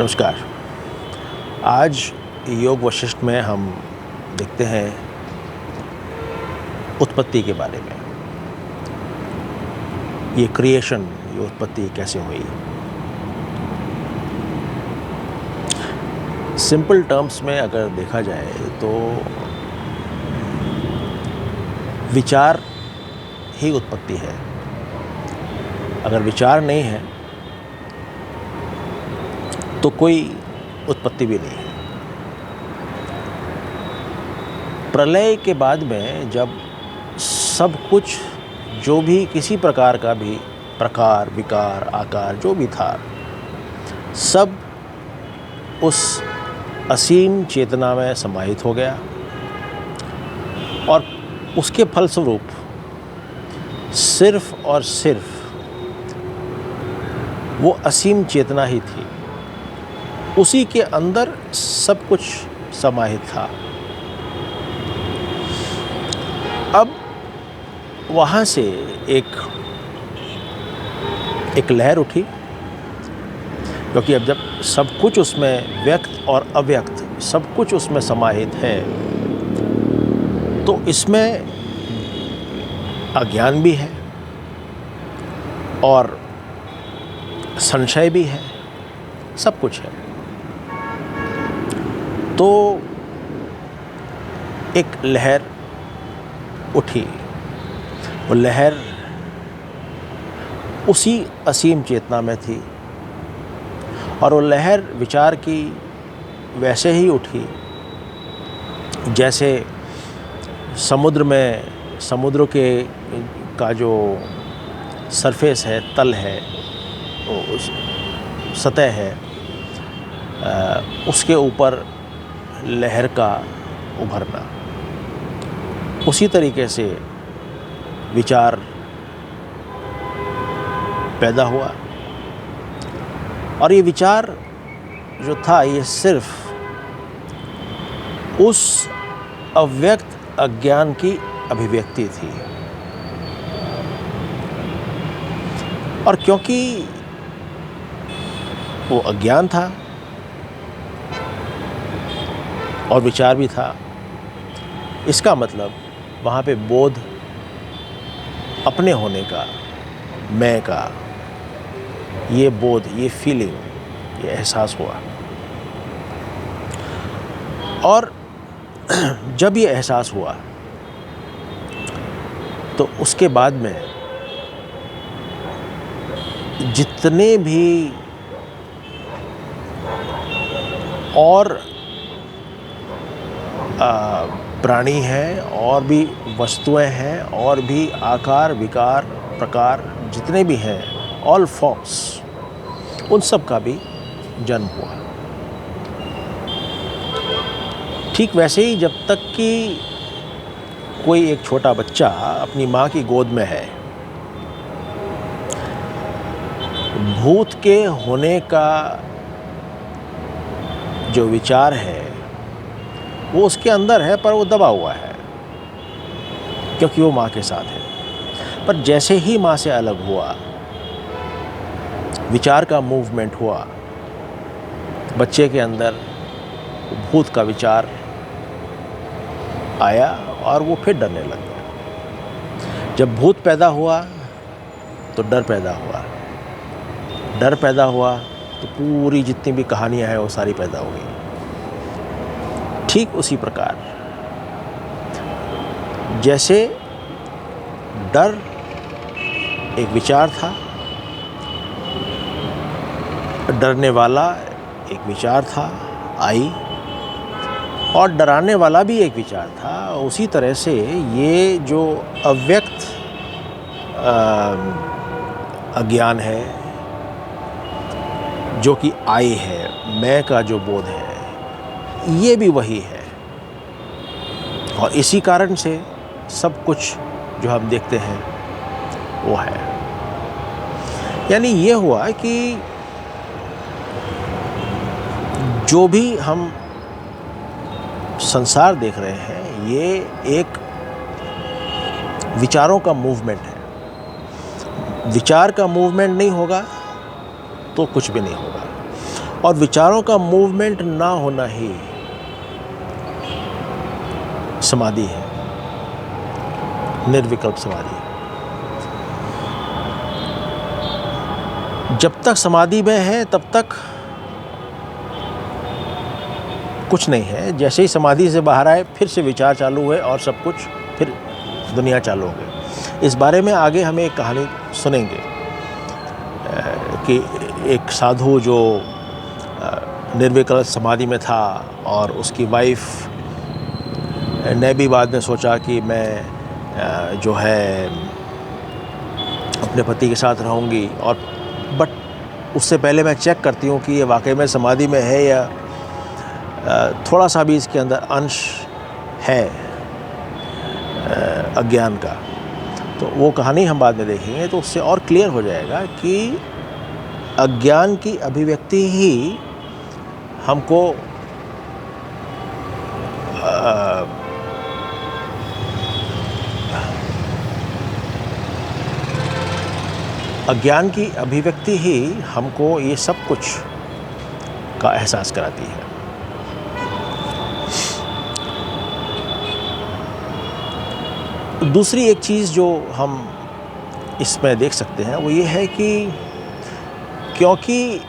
नमस्कार। आज योग वशिष्ठ में हम देखते हैं उत्पत्ति के बारे में। ये क्रिएशन, ये उत्पत्ति कैसे हुई। सिंपल टर्म्स में अगर देखा जाए तो विचार ही उत्पत्ति है। अगर विचार नहीं है तो कोई उत्पत्ति भी नहीं है। प्रलय के बाद में जब सब कुछ जो भी किसी प्रकार का भी प्रकार, विकार, आकार जो भी था, सब उस असीम चेतना में समाहित हो गया और उसके फलस्वरूप सिर्फ और सिर्फ वो असीम चेतना ही थी। उसी के अंदर सब कुछ समाहित था। अब वहाँ से एक लहर उठी, क्योंकि अब जब सब कुछ उसमें व्यक्त और अव्यक्त सब कुछ उसमें समाहित है तो इसमें अज्ञान भी है और संशय भी है, सब कुछ है। तो एक लहर उठी। वो लहर उसी असीम चेतना में थी और वो लहर विचार की वैसे ही उठी जैसे समुद्र का जो सरफेस है, तल है, उस सतह है, उसके ऊपर लहर का उभरना। उसी तरीके से विचार पैदा हुआ और ये विचार जो था ये सिर्फ उस अव्यक्त अज्ञान की अभिव्यक्ति थी। और क्योंकि वो अज्ञान था और विचार भी था, इसका मतलब वहाँ पे बोध, अपने होने का, मैं का, ये बोध, ये फीलिंग, ये एहसास हुआ। और जब ये एहसास हुआ तो उसके बाद में जितने भी और प्राणी हैं और भी वस्तुएं हैं और भी आकार, विकार, प्रकार जितने भी हैं, ऑल फॉर्म्स, उन सब का भी जन्म हुआ। ठीक वैसे ही जब तक कि कोई एक छोटा बच्चा अपनी माँ की गोद में है, भूत के होने का जो विचार है वो उसके अंदर है, पर वो दबा हुआ है क्योंकि वो माँ के साथ है। पर जैसे ही माँ से अलग हुआ, विचार का मूवमेंट हुआ, बच्चे के अंदर भूत का विचार आया और वो फिर डरने लग गया। जब भूत पैदा हुआ तो डर पैदा हुआ, डर पैदा हुआ तो पूरी जितनी भी कहानियाँ हैं वो सारी पैदा हो गई। ठीक उसी प्रकार जैसे डर एक विचार था, डरने वाला एक विचार था, आई, और डराने वाला भी एक विचार था, उसी तरह से ये जो अव्यक्त अज्ञान है, जो कि आई है, मैं का जो बोध है, ये भी वही है। और इसी कारण से सब कुछ जो हम देखते हैं वो है। यानी ये हुआ कि जो भी हम संसार देख रहे हैं ये एक विचारों का मूवमेंट है। विचार का मूवमेंट नहीं होगा तो कुछ भी नहीं होगा। और विचारों का मूवमेंट ना होना ही समाधि है, निर्विकल्प समाधि। जब तक समाधि में है तब तक कुछ नहीं है। जैसे ही समाधि से बाहर आए फिर से विचार चालू हुए और सब कुछ फिर दुनिया चालू हो गई। इस बारे में आगे हमें एक कहानी सुनेंगे कि एक साधु जो निर्विकल्प समाधि में था और उसकी वाइफ ने भी बाद में सोचा कि मैं जो है अपने पति के साथ रहूँगी, और बट उससे पहले मैं चेक करती हूँ कि ये वाकई में समाधि में है या थोड़ा सा भी इसके अंदर अंश है अज्ञान का। तो वो कहानी हम बाद में देखेंगे तो उससे और क्लियर हो जाएगा कि अज्ञान की अभिव्यक्ति ही हमको अज्ञान की अभिव्यक्ति ही हमको ये सब कुछ का एहसास कराती है। दूसरी एक चीज़ जो हम इसमें देख सकते हैं वो ये है कि क्योंकि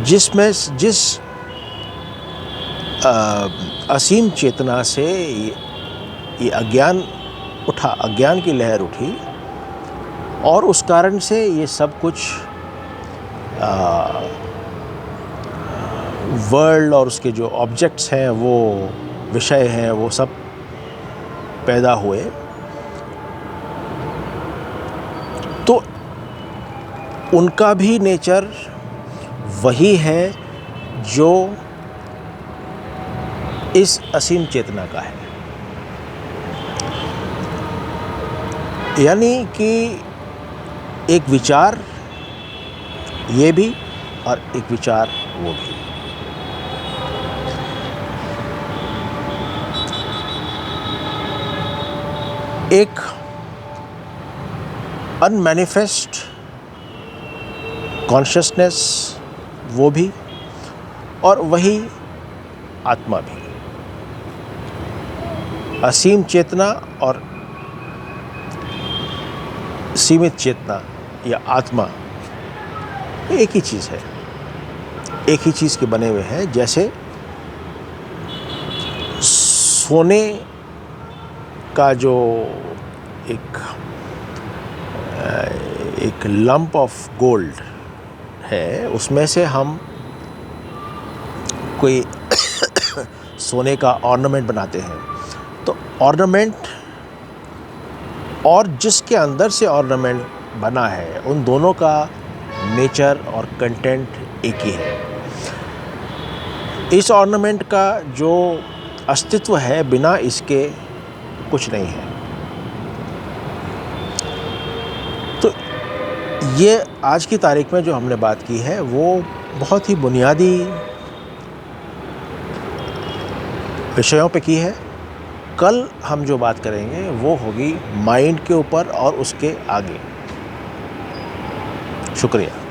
जिस असीम चेतना से ये अज्ञान उठा, अज्ञान की लहर उठी, और उस कारण से ये सब कुछ वर्ल्ड और उसके जो ऑब्जेक्ट्स हैं, वो विषय हैं, वो सब पैदा हुए, तो उनका भी नेचर वही है जो इस असीम चेतना का है। यानी कि एक विचार ये भी और एक विचार वो भी। एक अनमैनिफेस्ट कॉन्शियसनेस वो भी, और वही आत्मा भी। असीम चेतना और सीमित चेतना या आत्मा एक ही चीज़ है, एक ही चीज़ के बने हुए हैं। जैसे सोने का जो एक लंप ऑफ गोल्ड है, उसमें से हम कोई सोने का ऑर्नामेंट बनाते हैं, तो ऑर्नामेंट और जिसके अंदर से ऑर्नामेंट बना है, उन दोनों का नेचर और कंटेंट एक ही है। इस ऑर्नामेंट का जो अस्तित्व है, बिना इसके कुछ नहीं है। तो ये आज की तारीख में जो हमने बात की है वो बहुत ही बुनियादी विषयों पे की है। कल हम जो बात करेंगे वो होगी माइंड के ऊपर और उसके आगे। शुक्रिया।